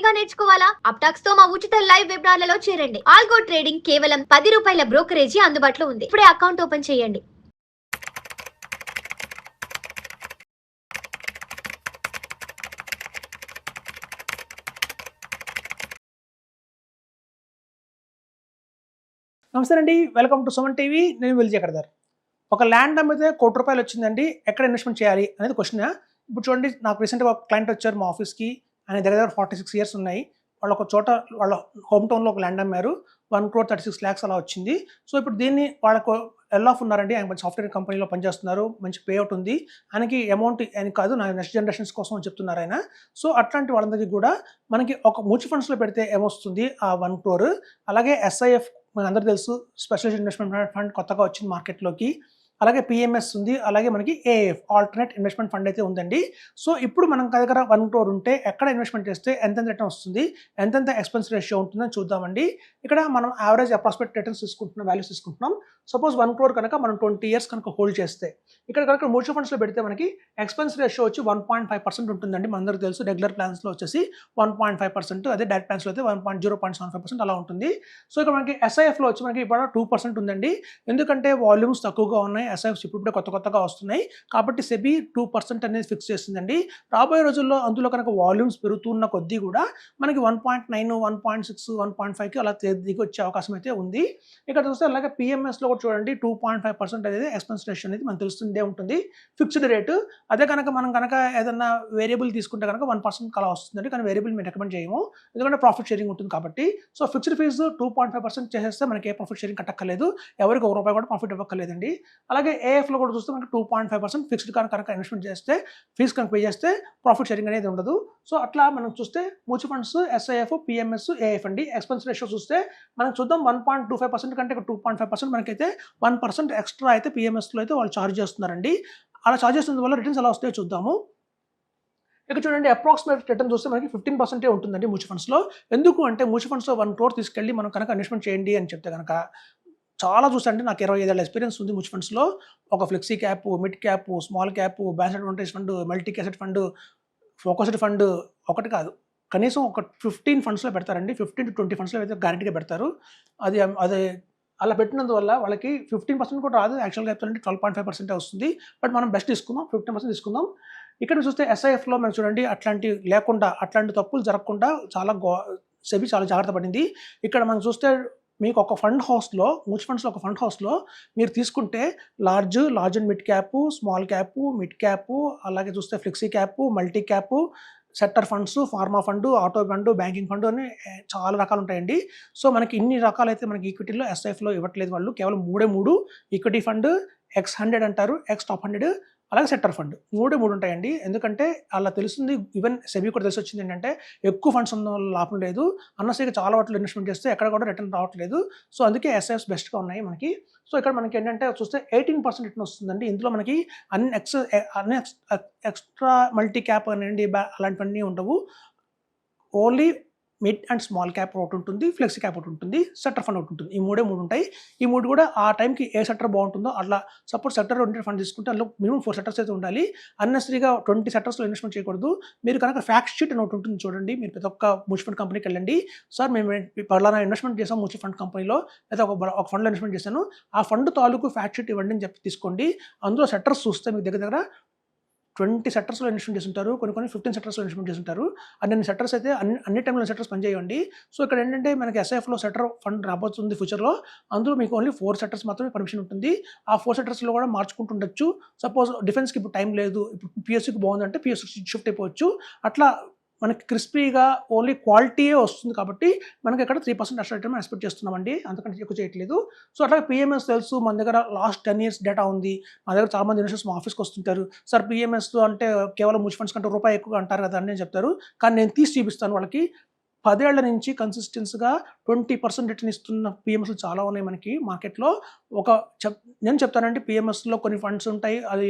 గా నేర్చుకోవాలా? అప్టాక్స్ తో మా ఉచిత లైవ్ వెబినార్లలో చేరండి. ఆల్గో ట్రేడింగ్ కేవలం ₹10 బ్రోకరేజీ అందుబాటులో ఉంది. ఇప్పుడే అకౌంట్ ఓపెన్ చేయండి. నమస్తే అండి, వెల్కమ్ టు సుమన్ టీవీ. నేను విజయకర్దార్. ఒక ల్యాండ్ అమ్మితే ₹1,00,00,000 వచ్చిందండి, ఎక్కడ ఇన్వెస్ట్మెంట్ చేయాలి అనేది క్వశ్చన్. ఇప్పుడు చూడండి, నాకు రీసెంట్గా ఒక క్లయింట్ వచ్చారు మా ఆఫీస్కి. ఆయన దగ్గర 46 ఇయర్స్ ఉన్నాయి. వాళ్ళు ఒక చోట వాళ్ళ హోమ్ టౌన్లో ఒక ల్యాండ్ అమ్మారు. 1,36,00,000 అలా వచ్చింది. సో ఇప్పుడు దీన్ని వాళ్ళకు ఎల్ ఆఫ్ ఉన్నారండి. ఆయన మంచి సాఫ్ట్వేర్ కంపెనీలో పనిచేస్తున్నారు, మంచి పే అవుట్ ఉంది. ఆయనకి అమౌంట్ ఆయన కాదు, నా నెక్స్ట్ జనరేషన్స్ కోసం చెప్తున్నారు ఆయన. సో అట్లాంటి వాళ్ళందరికీ కూడా మనకి ఒక మ్యూచువల్ ఫండ్స్లో పెడితే ఏమొస్తుంది, ఆ 1 crore. అలాగే ఎస్ఐఎఫ్ మనందరూ తెలుసు, స్పెషల్ ఇన్వెస్ట్మెంట్ ఫండ్ కొత్తగా వచ్చింది మార్కెట్లోకి. అలాగే పిఎంఎస్ ఉంది, అలాగే మనకి ఏఎఫ్ ఆల్టర్నేట్ ఇన్వెస్ట్మెంట్ ఫండ్ అయితే ఉందండి. సో ఇప్పుడు మనం దగ్గర 1 crore ఉంటే ఎక్కడ ఇన్వెస్ట్మెంట్ చేస్తే ఎంతెంత రిటర్న్ వస్తుంది, ఎంతెంత ఎక్స్పెన్స్ రేషియో ఉంటుందని చూద్దామండి. ఇక్కడ మనం యావరేజ్ అప్రాక్సిమేట్ రిటర్న్స్ తీసుకుంటున్నాం, వాల్యూస్ తీసుకుంటున్నాం. సపోజ్ 1 crore కనుక మనం 20 years కనుక హోల్డ్ చేస్తే, ఇక్కడ కనుక మ్యూచువల్ ఫండ్స్లో పెడితే మనకి ఎక్స్పెన్స్ రేషియో వచ్చి 1.5% ఉంటుందండి. మనందరికీ తెలుసు, రెగ్యులర్ ప్లాన్స్లో వచ్చేసి 1.5%, అదే డైరెక్ట్ ప్లాన్స్లో అయితే 0.75% అలా ఉంటుంది. సో ఇక్కడ మనకి ఎస్ఐఎఫ్లో వచ్చి మనకి ఇప్పుడు 2% ఉందండి. ఎందుకంటే వాల్యూమ్స్ తక్కువగా ఉన్నాయి, ఎస్ఐఎఫ్స్ ఇప్పుడే కొత్తగా వస్తున్నాయి కాబట్టి సెబీ 2% అనేది ఫిక్స్ చేసిందండి. రాబోయే రోజుల్లో అందులో కనుక వాల్యూమ్స్ పెరుగుతున్న కొద్దీ కూడా మనకి 1.9, 1.6, 1.5కి అలా దిగి వచ్చే అవకాశం అయితే ఉంది. ఇక్కడ చూస్తే అలాగే పిఎంఎస్లో కూడా చూడండి, 2.5% అనేది ఎక్స్పెన్స్ రేషియో అనేది మనకు తెలుస్తుందే ఉంటుంది, ఫిక్స్డ్ రేటు. అదే కనుక మనం ఏదైనా వేరియబుల్ తీసుకుంటే కనుక 1% అలా వస్తుందండి. కానీ వేరియబుల్ మేము రికమెండ్ చేయము, ఎందుకంటే ప్రాఫిట్ షేరింగ్ ఉంటుంది కాబట్టి. సో ఫిక్స్డ్ ఫీజు 2.5% చేసేస్తే మనకి ఏ ప్రాఫిట్ షేరింగ్ కట్టక్కర్లేదు, ఎవరికి ₹1 కూడా ప్రాఫిట్ ఇవ్వక్కర్లేదండి. అలాగే ఏఎఫ్లో కూడా చూస్తే మనకి 2.5% ఫిక్స్డ్ కనుక ఇన్వెస్ట్మెంట్ చేస్తే, ఫీజు కనుక పే చేస్తే ప్రాఫిట్ షేరింగ్ అనేది ఉండదు. సో అట్లా మనం చూస్తే mutual funds, SIF, PMS, AF అండి. ఎక్స్పెన్స్ రేషియో చూస్తే మనం చూద్దాం, 1.25% కంటే 2.5% మనకైతే 1% ఎక్స్ట్రా అయితే పిఎంఎస్లో అయితే వాళ్ళు ఛార్జ్ చేస్తున్నారండి. అలా ఛార్జ్ చేస్తున్న వల్ల రిటర్న్స్ ఎలా వస్తాయో చూద్దాము. ఇక్కడ చూడండి, అప్రాక్సిమేట్ రిటర్న్ చూస్తే మనకి 15% ఉంటుందండి మ్యూచువల్ ఫండ్స్లో. ఎందుకు అంటే మ్యూచువల్ ఫండ్స్లో 1 crore తీసుకెళ్ళి మనం కనుక ఇన్వెస్ట్మెంట్ చేయండి అని చెప్తే కనుక, చాలా చూసండి, నాకు 25 ఏళ్ళ ఎక్స్పీరియన్స్ ఉంది మ్యూచువల్ ఫండ్స్లో. ఒక flexi cap, mid cap, small cap, balance advantage fund, multi cassette fund, focused fund, ఒకటి కాదు కనీసం ఒక 15 ఫండ్స్లో పెడతారండి. 15 to 20 ఫండ్స్లో అయితే గ్యారెంటీగా పెడతారు. అది అలా పెట్టినందువల్ల వాళ్ళకి 15% కూడా రాదు. యాక్చువల్గా చెప్తారంటే 12.5% వస్తుంది. బట్ మనం బెస్ట్ తీసుకుందాం, 15% తీసుకుందాం. ఇక్కడ చూస్తే ఎస్ఐఎఫ్లో మనం చూడండి, అట్లాంటి తప్పులు జరగకుండా సెబీ చాలా జాగ్రత్త పడింది. ఇక్కడ మనం చూస్తే మీకు ఒక ఫండ్ హౌస్లో, మ్యూచువల్ ఫండ్స్లో ఒక ఫండ్ హౌస్లో మీరు తీసుకుంటే large and mid cap, small cap, mid cap, అలాగే చూస్తే flexi cap, multi cap, sector funds, pharma fund, auto fund, banking fund అని చాలా రకాలు ఉంటాయండి. సో మనకి ఇన్ని రకాలైతే మనకి ఈక్విటీలో ఎస్ఐఎఫ్లో ఇవ్వట్లేదు వాళ్ళు. కేవలం 3 ఈక్విటీ ఫండ్, X100 అంటారు, X Top 100, అలాగే సెక్టర్ ఫండ్, 3 ఉంటాయండి. ఎందుకంటే అలా తెలుస్తుంది, ఈవెన్ సెబీ కూడా తెలిసి వచ్చింది ఏంటంటే, ఎక్కువ ఫండ్స్ ఉన్న లాభం లేదు, అన్నసరిగా చాలా వాటిలో ఇన్వెస్ట్మెంట్ చేస్తే ఎక్కడ కూడా రిటర్న్ రావట్లేదు. సో అందుకే ఎస్ఐఎఫ్స్ బెస్ట్గా ఉన్నాయి మనకి. సో ఇక్కడ మనకి ఏంటంటే చూస్తే 18% రిటర్న్ వస్తుందండి. ఇందులో మనకి అన్ని ఎక్స్ట్రా మల్టీ క్యాప్ అనండి అలాంటివన్నీ ఉండవు. Only mid and small cap ఒకటి ఉంటుంది, ఫ్లెక్సీ క్యాప్ ఒకటి ఉంటుంది, సెక్టర్ ఫండ్ ఒకటి ఉంటుంది. ఈ 3 ఉంటాయి. ఈ 3 కూడా ఆ టైంకి ఏ సెక్టర్ బాగుంటుందో అట్లా. సపోజ్ సెక్టర్ 20 ఫండ్ తీసుకుంటే అందులో మినిమం 4 సెక్టర్స్ అయితే ఉండాలి. అన్నెసరీగా 20 సెక్టర్స్లో ఇన్వెస్ట్మెంట్ చేయకూడదు. మీరు కనుక ఫ్యాక్ట్ షీట్ అని ఒకటి ఉంటుంది చూడండి, మీరు ప్రతి ఒక్క మ్యూచువల్ ఫండ్ కంపెనీకి వెళ్ళండి, సార్ మేము పలానా ఇన్వెస్ట్మెంట్ చేసాం మ్యూచువల్ ఫండ్ కంపెనీలో, లేదా ఒక ఫండ్లో ఇన్వెస్ట్మెంట్ చేశాను, ఆ ఫండ్ తాలూకు ఫ్యాక్ట్ షీట్ ఇవ్వండి అని చెప్పి తీసుకోండి. అందులో సెక్టర్స్ చూస్తే మీకు దగ్గర 20 సెక్టర్స్లో ఇన్వెస్ట్మెంట్ చేస్తుంటారు, కొన్ని 15 సెక్టర్స్లో ఇన్వెస్ట్మెంట్ చేస్తుంటారు. అన్ని సెక్టర్స్ అయితే అన్ని టైంలో సెక్టర్స్ పనిచేయండి. సో ఇక్కడ ఏంటంటే మనకి ఎస్ఐఎఫ్లో సెక్టర్ ఫండ్ రాబోతుంది ఫ్యూచర్లో. అందులో మీకు ఓన్లీ 4 సెక్టర్స్ మాత్రమే పర్మిషన్ ఉంటుంది. ఆ 4 సెక్టర్స్లో కూడా మార్చుకుంటుండొచ్చు. సపోజ్ డిఫెన్స్కి ఇప్పుడు టైం లేదు, ఇప్పుడు పిఎస్సికి బాగుందంటే పిఎస్సి షిఫ్ట్ అయిపోవచ్చు. అట్లా మనకి క్రిస్పీగా ఓన్లీ క్వాలిటీయే వస్తుంది కాబట్టి మనకి ఇక్కడ 3% ఎక్స్ట్రా రిటర్న్ ఎక్స్పెక్ట్ చేస్తున్నామండి, అంతకంటే ఎక్కువ చేయట్లేదు. సో అట్లా పిఎంఎస్ తెలుసు, మన దగ్గర లాస్ట్ 10 years డేటా ఉంది. మా దగ్గర చాలా మంది ఇన్వెస్టర్స్ మా ఆఫీస్కి వస్తుంటారు, సార్ పిఎంఎస్ అంటే కేవలం మ్యూచువల్ ఫండ్స్ కంటే రూపాయి ఎక్కువ అంటారు కదా అని చెప్తారు. కానీ నేను తీసి చూపిస్తాను వాళ్ళకి. 10 ఏళ్ల నుంచి కన్సిస్టెన్సీగా 20% రిటర్న్ ఇస్తున్న పిఎంఎస్లు చాలా ఉన్నాయి మనకి మార్కెట్లో. నేను చెప్తానండి, పిఎంఎస్లో కొన్ని ఫండ్స్ ఉంటాయి, అది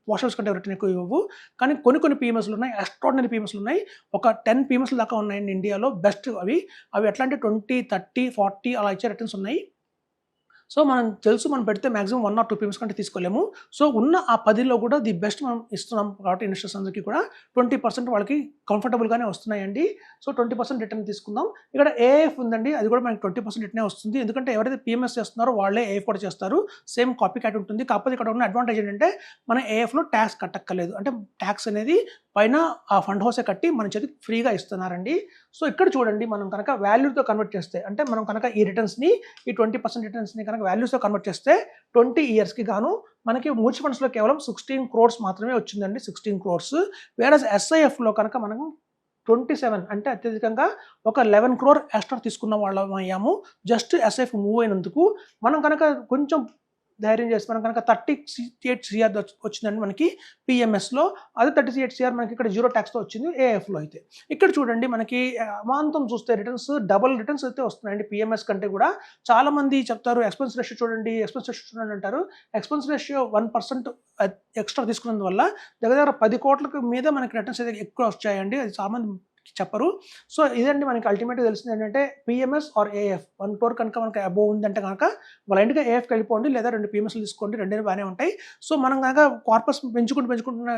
పోస్టల్స్ కంటే రిటర్న్ ఎక్కువ ఇవ్వవు. కానీ కొన్ని పిఎంఎస్లు ఉన్నాయి, ఎక్స్ట్రాడినరీ పిఎంఎస్లు ఉన్నాయి. ఒక 10 పిఎంఎస్లు దాకా ఉన్నాయండి ఇండియాలో బెస్ట్. అవి ఎట్లా అంటే 20, 30, 40 అలా ఇచ్చే రిటర్న్స్ ఉన్నాయి. సో మనం తెలుసు మనం పెడితే మాక్సిమం 1 or 2 PMS కంటే తీసుకోలేము. సో ఉన్న ఆ 10లో కూడా ది బెస్ట్ మనం ఇస్తున్నాం కాబట్టి ఇన్వెస్టర్స్ అందరికీ కూడా 20% వాళ్ళకి కంఫర్టబుల్గానే వస్తున్నాయండి. సో 20% రిటర్న్ తీసుకుందాం. ఇక్కడ ఏఎఫ్ ఉందండి, అది కూడా మనకి 20% రిటర్నే వస్తుంది. ఎందుకంటే ఎవరైతే పిఎంఎస్ చేస్తున్నారో వాళ్ళే ఏఎఫ్ కూడా చేస్తారు. సేమ్ కాపీ క్యాట్ ఉంటుంది. కాకపోతే ఇక్కడ ఉన్న అడ్వాంటేజ్ ఏంటంటే మన ఏఎఫ్లో ట్యాక్స్ కట్టక్కర్లేదు. అంటే ట్యాక్స్ అనేది పైన ఆ ఫండ్ హౌసే కట్టి మన చేతికి ఫ్రీగా ఇస్తున్నారండి. సో ఇక్కడ చూడండి, మనం కనుక వాల్యూతో కన్వర్ట్ చేస్తే, అంటే మనం కనుక ఈ రిటర్న్స్ని, ఈ 20% రిటర్న్స్ని కనుక వాల్యూస్తో కన్వర్ట్ చేస్తే 20 ఇయర్స్కి గాను మనకి మ్యూచువల్ ఫండ్స్లో కేవలం 16 crores మాత్రమే వచ్చిందండి. 16 crores. వేరస్ ఎస్ఐఎఫ్లో కనుక మనం 27, అంటే అత్యధికంగా ఒక 11 crore ఎక్స్ట్రా తీసుకున్న వాళ్ళం అయ్యాము. జస్ట్ ఎస్ఐఎఫ్ మూవ్ అయినందుకు. మనం కనుక కొంచెం ధైర్యం చేసి మనం కనుక 38 CR వచ్చిందండి మనకి పిఎంఎస్లో. అదే 38 CR మనకి ఇక్కడ 0 ట్యాక్స్తో వచ్చింది ఏఎఫ్లో అయితే. ఇక్కడ చూడండి మనకి అమాంతం చూస్తే రిటర్న్స్ డబుల్ రిటర్న్స్ అయితే వస్తున్నాయండి పిఎంఎస్ కంటే కూడా. చాలామంది చెప్తారు ఎక్స్పెన్స్ రేషియో చూడండి, ఎక్స్పెన్స్ రేషియో చూడండి అంటారు. ఎక్స్పెన్స్ రేషియో 1% ఎక్స్ట్రా తీసుకున్నందువల్ల దగ్గర 10 కోట్లకు మీద మనకి రిటర్న్స్ అయితే ఎక్కువ వచ్చాయండి. అది చాలామంది చెప్పరు. సో ఇదండి మనకి అల్టిమేట్గా తెలిసింది ఏంటంటే పిఎంఎస్ ఆర్ ఏఎఫ్ 1 crore కనుక మనకి అబోవ్ ఉందంటే కనుక వాళ్ళ ఇంటికి ఏఎఫ్కి వెళ్ళిపోండి, లేదా 2 PMSలు తీసుకోండి, రెండేవి బాగానే ఉంటాయి. సో మనం కనుక కార్పస్ పెంచుకుంటూ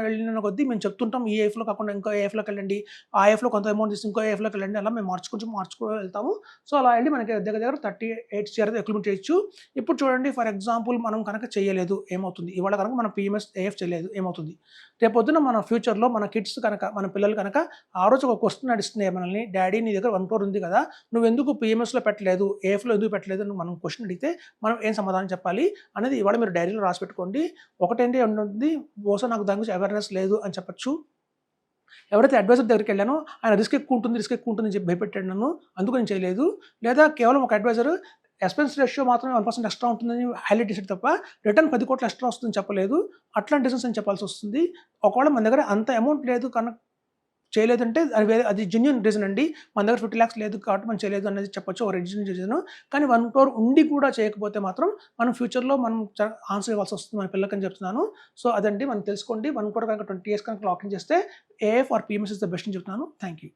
వెళ్ళిన కొద్దీ మేము చెప్తుంటాం ఈ ఏఎఫ్లో కాకుండా ఇంకో ఏఎఫ్లోకి వెళ్ళండి, ఆ ఏఎఫ్లో కొంత అమౌంట్ తీసి ఇంకో ఏఎఫ్లోకి వెళ్ళండి, అలా మేము మార్చుకుంటూ వెళ్తాము. సో అలా వెళ్ళి మనకి దగ్గర 38 CR అక్యుమిలేట్ చేయొచ్చు. ఇప్పుడు చూడండి, ఫర్ ఎగ్జాంపుల్ మనం కనుక చేయలేదు ఏమవుతుంది, ఇవాళ కనుక మనం పిఎంఎస్ ఏఎఫ్ చేయలేదు ఏమవుతుంది, రేపొద్దున మన ఫ్యూచర్లో మన కిడ్స్ కనుక మన పిల్లలు కనుక ఆ రోజు ఒక క్వశ్చన్ నడుస్తున్నాయి మనల్ని, డాడీ నీ దగ్గర 1 crore ఉంది కదా, నువ్వు ఎందుకు పిఎంఎస్లో పెట్టలేదు, ఏఎఫ్లో ఎందుకు పెట్టలేదు అని మనం క్వశ్చన్ అడిగితే మనం ఏం సమాధానం చెప్పాలి అనేది ఇవాళ మీరు డైరీలో రాసి పెట్టుకోండి. ఒకటేంటి ఉంటుంది, బహుశా నాకు దాని గురించి అవేర్నెస్ లేదు అని చెప్పచ్చు. ఎవరైతే అడ్వైజర్ దగ్గరికి వెళ్ళానో ఆయన రిస్క్ ఎక్కువ ఉంటుంది అని చెప్పి భయపెట్టాడు నన్ను, అందుకు నేను చేయలేదు. లేదా కేవలం ఒక అడ్వైజర్ ఎక్స్పెన్స్ రేషియో మాత్రమే 1% ఎక్స్ట్రా ఉంటుందని హైలైట్ చేసాడు తప్ప రిటర్న్ 10 కోట్లు ఎక్స్ట్రా వస్తుందని చెప్పలేదు. అట్లాంటి రీజన్స్ అని చెప్పాల్సి వస్తుంది. ఒకవేళ మన దగ్గర అంత అమౌంట్ లేదు కనుక చేయలేదంటే అది జెన్యూన్ రీజన్ అండి. మన దగ్గర 50 lakhs లేదు కాబట్టి మనం చేయలేదు అనేది చెప్పొచ్చు, ఒక జెన్యూన్ రీజన్. కానీ 1 crore ఉండి కూడా చేయకపోతే మాత్రం మనం ఫ్యూచర్లో మనం ఆన్సర్ ఇవ్వాల్సి వస్తుంది మన పిల్లలకని చెప్తున్నాను. సో అదండి మనం తెలుసుకోండి. 1 crore కనుక 20 years కనుక లాకింగ్ చేస్తే AF R PMS is the best అని చెప్తున్నాను. Thank you.